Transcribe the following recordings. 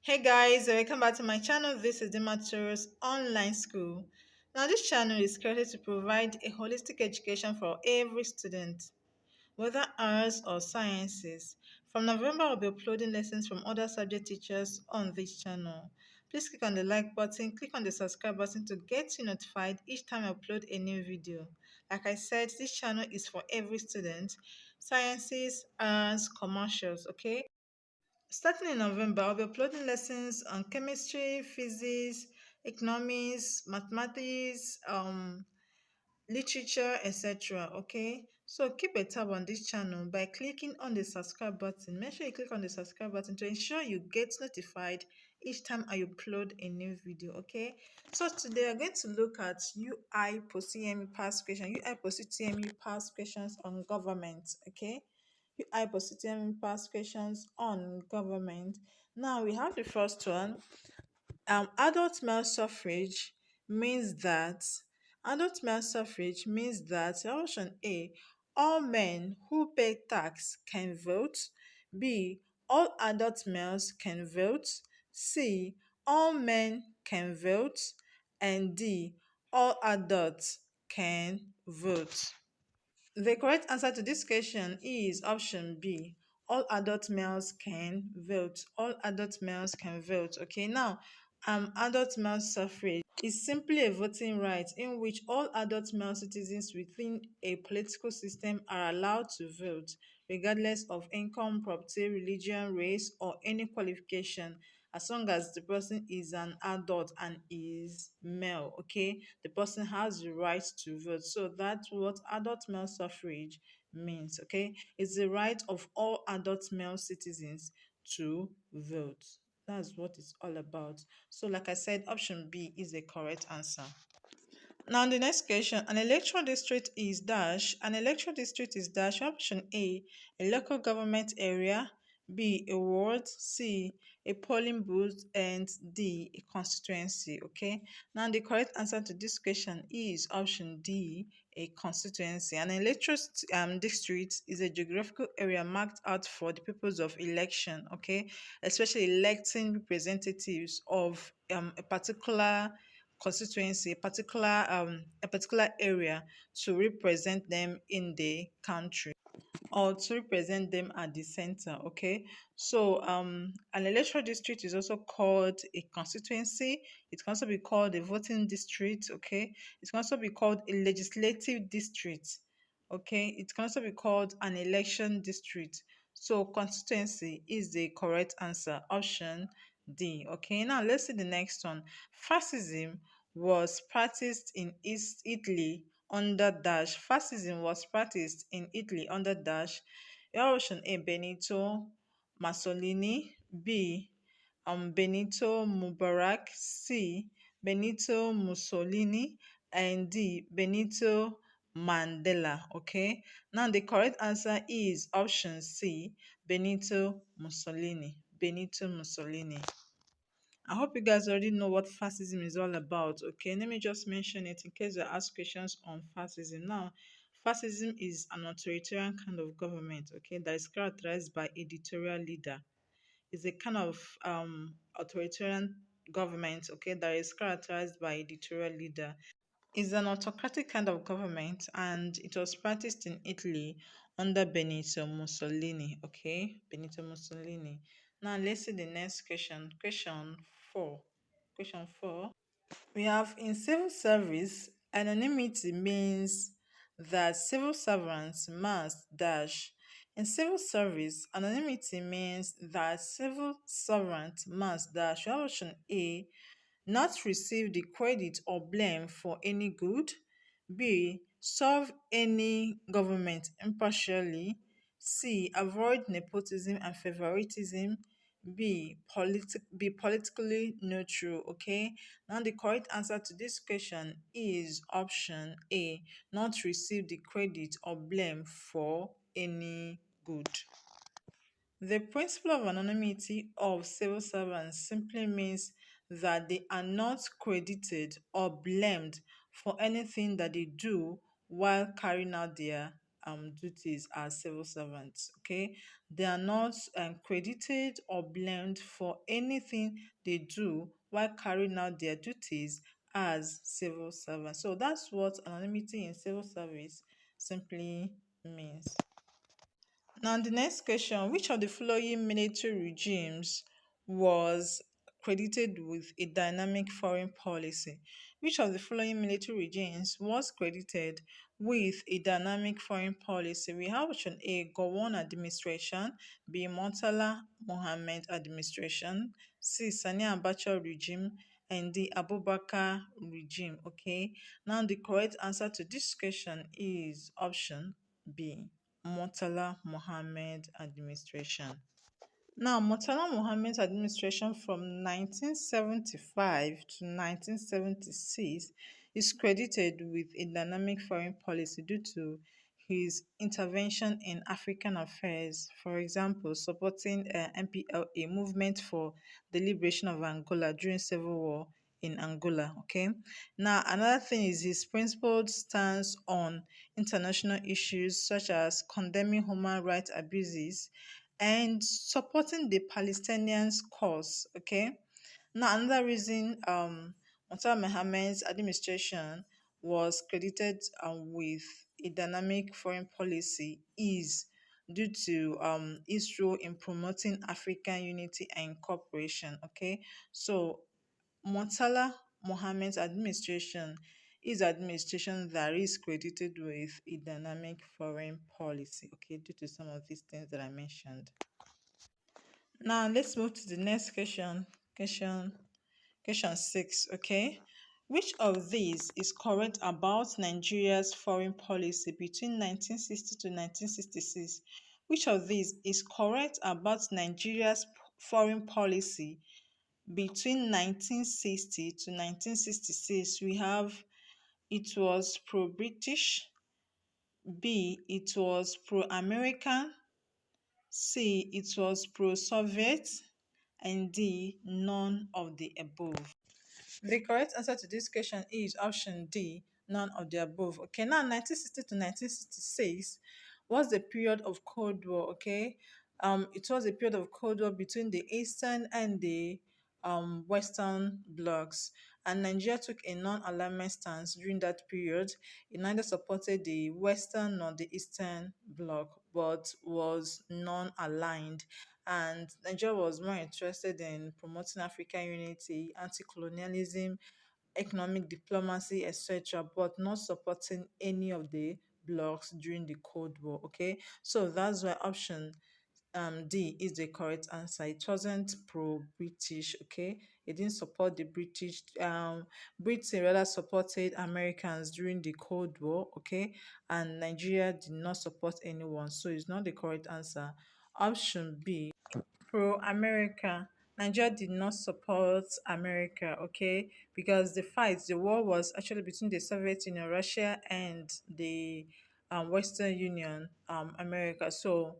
Hey guys, welcome back to my channel. This is Dimma online school. Now this channel is created to provide a holistic education for every student, whether arts or sciences. From November, I'll be uploading lessons from other subject teachers on this channel. Please click on the like button, click on the subscribe button to get you notified each time I upload a new video. Like I said, this channel is for every student, sciences, arts, commercials, okay? Starting in November, I'll be uploading lessons on chemistry, physics, economics, mathematics, literature, etc. Okay, so keep a tab on this channel by clicking on the subscribe button. Make sure you click on the subscribe button to ensure you get notified each time I upload a new video. Okay, so today we're going to look at UI post UTME past questions, UI post UTME past questions on government. Okay, UI post UTME past questions on government. Now we have the first one. Adult male suffrage means that option A, all men who pay tax can vote. B, all adult males can vote. C, all men can vote. And D, all adults can vote. The correct answer to this question is option B. All adult males can vote. All adult males can vote. Okay, now, adult male suffrage is simply a voting right in which all adult male citizens within a political system are allowed to vote, regardless of income, property, religion, race, or any qualification, as long as the person is an adult and is male. Okay, the person has the right to vote. So that's what adult male suffrage means. Okay, it's the right of all adult male citizens to vote. That's what it's all about. So like I said, option B is the correct answer. Now, the next question, an electoral district is dash. An electoral district is dash. Option A local government area. B, a ward. C, a polling booth. And D, a constituency. Okay. Now, the correct answer to this question is option D, a constituency. An electoral district is a geographical area marked out for the purpose of election. Okay, especially electing representatives of a particular constituency, a particular area to represent them in the country or to represent them at the center. Okay, so an electoral district is also called a constituency. It can also be called a voting district. Okay, it can also be called a legislative district. Okay, it can also be called an election district. So constituency is the correct answer, option D. Okay, now let's see the next one. Fascism was practiced in East Italy under dash. Fascism was practiced in Italy under dash. Option A, Benito Mussolini. B, Benito Mubarak. C, Benito Mussolini. And D, Benito Mandela. Okay, now the correct answer is option C, Benito Mussolini. Benito Mussolini. I hope you guys already know what fascism is all about. Okay, let me just mention it in case you ask questions on fascism. Now, fascism is an authoritarian kind of government, okay, that is characterized by a dictatorial leader. It's a kind of authoritarian government, okay, that is characterized by a dictatorial leader. It's an autocratic kind of government and it was practiced in Italy under Benito Mussolini. Okay, Benito Mussolini. Now let's see the next question. Question 4. Question 4. We have in civil service, anonymity means that civil servants must dash. In civil service, anonymity means that civil servant must dash. Option A, not receive the credit or blame for any good. B, serve any government impartially. C, avoid nepotism and favoritism. Be politically neutral. Okay, now the correct answer to this question is option A, not receive the credit or blame for any good. The principle of anonymity of civil servants simply means that they are not credited or blamed for anything that they do while carrying out their duties as civil servants. Okay, they are not credited or blamed for anything they do while carrying out their duties as civil servants. So that's what anonymity in civil service simply means. Now, the next question, which of the following military regimes was credited with a dynamic foreign policy? Which of the following military regimes was credited with a dynamic foreign policy? We have option A, Gowon administration, B, Murtala Mohammed administration, C, Sani Abacha regime, and D, Abubakar regime. Okay, now the correct answer to this question is option B, Murtala Mohammed administration. Now, Murtala Mohammed's administration from 1975 to 1976 is credited with a dynamic foreign policy due to his intervention in African affairs, for example, supporting MPLA movement for the liberation of Angola during civil war in Angola. Okay. Now, another thing is his principled stance on international issues such as condemning human rights abuses and supporting the Palestinians' cause. Okay. Now, another reason Mustafa Mohammed's administration was credited with a dynamic foreign policy is due to its role in promoting African unity and cooperation. Okay, so Murtala Mohammed's administration is administration that is credited with a dynamic foreign policy. Okay, due to some of these things that I mentioned. Now let's move to the next question. Question 6. Okay. Which of these is correct about Nigeria's foreign policy between 1960 to 1966? Which of these is correct about Nigeria's foreign policy between 1960 to 1966? We have it was pro-British, B, it was pro-American, C, it was pro-Soviet, and D, none of the above. The correct answer to this question is option D, none of the above. Okay, now 1960 to 1966 was the period of Cold War. Okay, it was a period of Cold War between the Eastern and the Western blocs, and Nigeria took a non-alignment stance during that period. It neither supported the Western nor the Eastern bloc, but was non-aligned, and Nigeria was more interested in promoting African unity, anti-colonialism, economic diplomacy, etc., but not supporting any of the blocs during the Cold War. Okay, so that's why option D is the correct answer. It wasn't pro-British. Okay, it didn't support the British. Britain rather supported Americans during the Cold War. Okay, and Nigeria did not support anyone, so it's not the correct answer. Option B, pro-America. Nigeria did not support America, okay, because the war was actually between the Soviet Union, Russia, and the Western Union, America. So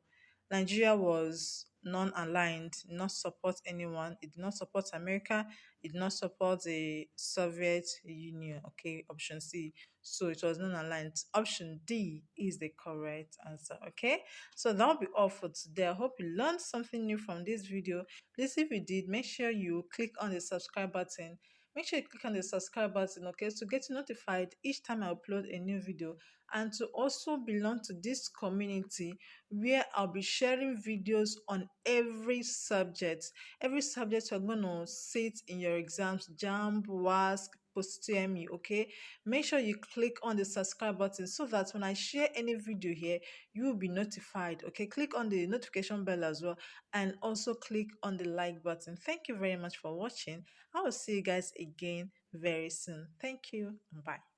Nigeria was non-aligned, did not support anyone. It did not support America. It did not support the Soviet Union. Okay, option C. So it was non-aligned. Option D is the correct answer. Okay, so that'll be all for today. I hope you learned something new from this video. Please, if you did, make sure you click on the subscribe button. Make sure you click on the subscribe button, okay, to get notified each time I upload a new video, and to also belong to this community where I'll be sharing videos on every subject. Every subject you're going to sit in your exams, JAMB, WASC, Post UTME, okay? Make sure you click on the subscribe button so that when I share any video here, you will be notified, okay? Click on the notification bell as well, and also click on the like button. Thank you very much for watching. I will see you guys again very soon. Thank you. Bye.